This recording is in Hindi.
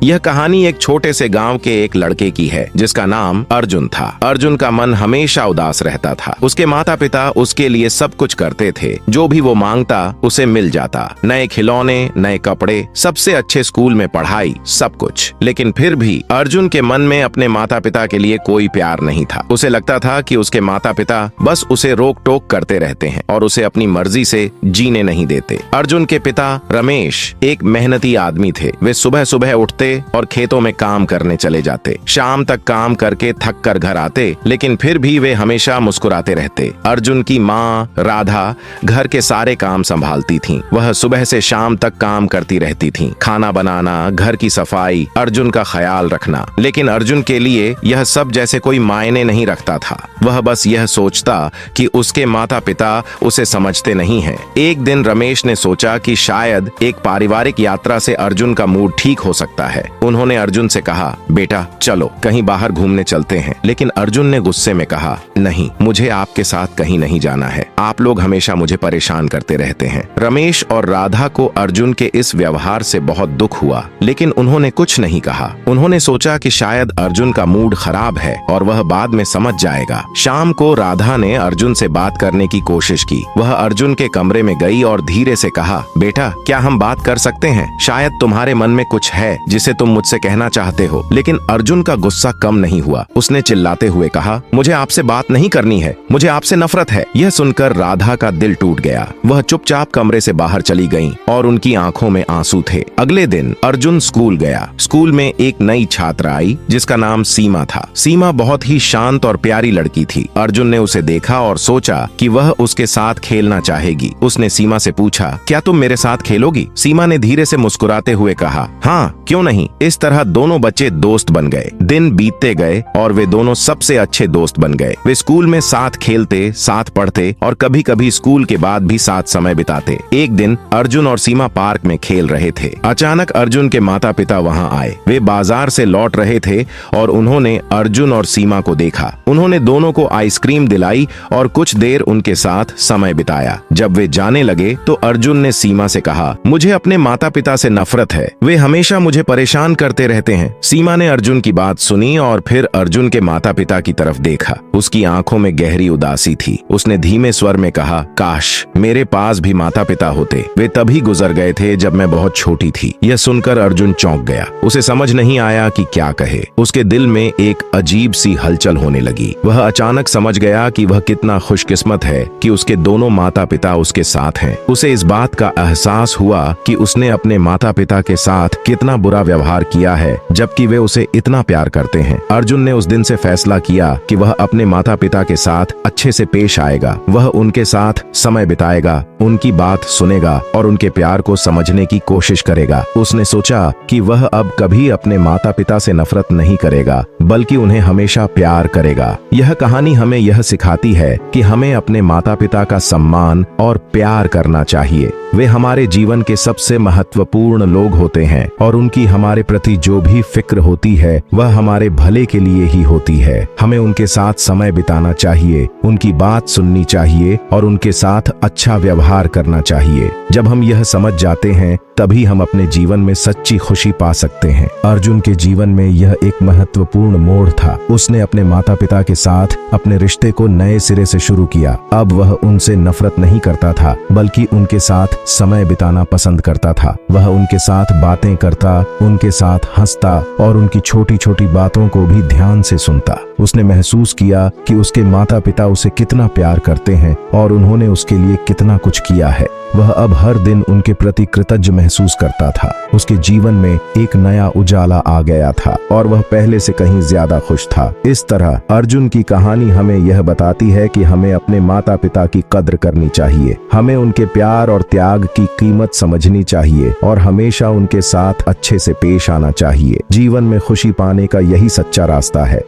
यह कहानी एक छोटे से गांव के एक लड़के की है जिसका नाम अर्जुन था। अर्जुन का मन हमेशा उदास रहता था। उसके माता पिता उसके लिए सब कुछ करते थे, जो भी वो मांगता उसे मिल जाता। नए खिलौने, नए कपड़े, सबसे अच्छे स्कूल में पढ़ाई, सब कुछ। लेकिन फिर भी अर्जुन के मन में अपने माता पिता के लिए कोई प्यार नहीं था। उसे लगता था कि उसके माता पिता बस उसे रोक टोक करते रहते हैं और उसे अपनी मर्जी से जीने नहीं देते। अर्जुन के पिता रमेश एक मेहनती आदमी थे। वे सुबह सुबह उठते और खेतों में काम करने चले जाते। शाम तक काम करके थक कर घर आते, लेकिन फिर भी वे हमेशा मुस्कुराते रहते। अर्जुन की माँ राधा घर के सारे काम संभालती थीं। वह सुबह से शाम तक काम करती रहती थीं। खाना बनाना, घर की सफाई, अर्जुन का ख्याल रखना। लेकिन अर्जुन के लिए यह सब जैसे कोई मायने नहीं रखता था। वह बस यह सोचता कि उसके माता पिता उसे समझते नहीं हैं। एक दिन रमेश ने सोचा कि शायद एक पारिवारिक यात्रा से अर्जुन का मूड ठीक हो सकता है। उन्होंने अर्जुन से कहा, बेटा चलो कहीं बाहर घूमने चलते हैं। लेकिन अर्जुन ने गुस्से में कहा, नहीं, मुझे आपके साथ कहीं नहीं जाना है। आप लोग हमेशा मुझे परेशान करते रहते हैं। रमेश और राधा को अर्जुन के इस व्यवहार से बहुत दुख हुआ, लेकिन उन्होंने कुछ नहीं कहा। उन्होंने सोचा कि शायद अर्जुन का मूड खराब है और वह बाद में समझ जाएगा। शाम को राधा ने अर्जुन से बात करने की कोशिश की। वह अर्जुन के कमरे में गई और धीरे से कहा, बेटा क्या हम बात कर सकते हैं? शायद तुम्हारे मन में कुछ है जिसे तुम मुझसे कहना चाहते हो। लेकिन अर्जुन का गुस्सा कम नहीं हुआ। उसने चिल्लाते हुए कहा, मुझे आपसे बात नहीं करनी है, मुझे आपसे नफरत है। यह सुनकर राधा का दिल टूट गया। वह चुपचाप कमरे से बाहर चली गईं और उनकी आंखों में आंसू थे। अगले दिन अर्जुन स्कूल गया। स्कूल में एक नई छात्र आई जिसका नाम सीमा था। सीमा बहुत ही शांत और प्यारी लड़की थी। अर्जुन ने उसे देखा और सोचा कि वह उसके साथ खेलना चाहेगी। उसने सीमा से पूछा, क्या तुम मेरे साथ खेलोगी? सीमा ने धीरे से मुस्कुराते हुए कहा, हाँ क्यों नहीं। इस तरह दोनों बच्चे दोस्त बन गए। दिन बीतते गए और वे दोनों सबसे अच्छे दोस्त बन गए। वे स्कूल में साथ खेलते, साथ पढ़ते और कभी कभी स्कूल के बाद भी साथ समय बिताते। एक दिन अर्जुन और सीमा पार्क में खेल रहे थे। अचानक अर्जुन के माता पिता वहां आए। वे बाजार से लौट रहे थे और उन्होंने अर्जुन और सीमा को देखा। उन्होंने दोनों को आइसक्रीम दिलाई और कुछ देर उनके साथ समय बिताया। जब वे जाने लगे तो अर्जुन ने सीमा से कहा, मुझे अपने माता पिता से नफरत है, वे हमेशा मुझे परेशान करते रहते हैं। सीमा ने अर्जुन की बात सुनी और फिर अर्जुन के माता पिता की तरफ देखा। उसकी आंखों में गहरी उदासी थी। उसने धीमे स्वर में कहा, काश मेरे पास भी माता पिता होते, वे तभी गुजर गए थे जब मैं बहुत छोटी थी। यह सुनकर अर्जुन चौंक गया। उसे समझ नहीं आया कि क्या कहे। उसके दिल में एक अजीब सी हलचल होने लगी। वह अचानक समझ गया कि वह कितना खुशकिस्मत है कि उसके दोनों माता पिता उसके साथ हैं। उसे इस बात का एहसास हुआ कि उसने अपने माता पिता के साथ कितना बुरा व्यवहार किया है, जबकि वे उसे इतना प्यार करते हैं। अर्जुन ने उस दिन से फैसला किया कि वह अपने माता पिता के साथ अच्छे से पेश आएगा। वह उनके साथ समय बिताएगा, उनकी बात सुनेगा और उनके प्यार को समझने की कोशिश करेगा। उसने सोचा कि वह अब कभी अपने माता पिता से नफरत नहीं करेगा, बल्कि उन्हें हमेशा प्यार करेगा। यह कहानी हमें यह सिखाती है कि हमें अपने माता पिता का सम्मान और प्यार करना चाहिए। वे हमारे जीवन के सबसे महत्वपूर्ण लोग होते हैं और उनकी हमारे प्रति जो भी फिक्र होती है वह हमारे भले के लिए ही होती है। हमें उनके साथ समय बिताना चाहिए, उनकी बात सुननी चाहिए और उनके साथ अच्छा व्यवहार करना चाहिए। जब हम यह समझ जाते हैं तभी हम अपने जीवन में सच्ची खुशी पा सकते हैं। अर्जुन के जीवन में यह एक महत्वपूर्ण मोड़ था। उसने अपने माता पिता के साथ अपने रिश्ते को नए सिरे से शुरू किया। अब वह उनसे नफरत नहीं करता था, बल्कि उनके साथ समय बिताना पसंद करता था। वह उनके साथ बातें करता, उनके साथ हंसता और उनकी छोटी छोटी बातों को भी ध्यान से सुनता। उसने महसूस किया कि उसके माता पिता उसे कितना प्यार करते हैं और उन्होंने उसके लिए कितना कुछ किया है। वह अब हर दिन उनके प्रति कृतज्ञ महसूस करता था। उसके जीवन में एक नया उजाला आ गया था और वह पहले से कहीं ज्यादा खुश था। इस तरह अर्जुन की कहानी हमें यह बताती है कि हमें अपने माता पिता की कद्र करनी चाहिए। हमें उनके प्यार और त्याग की कीमत समझनी चाहिए और हमेशा उनके साथ अच्छे से पेश आना चाहिए। जीवन में खुशी पाने का यही सच्चा रास्ता है।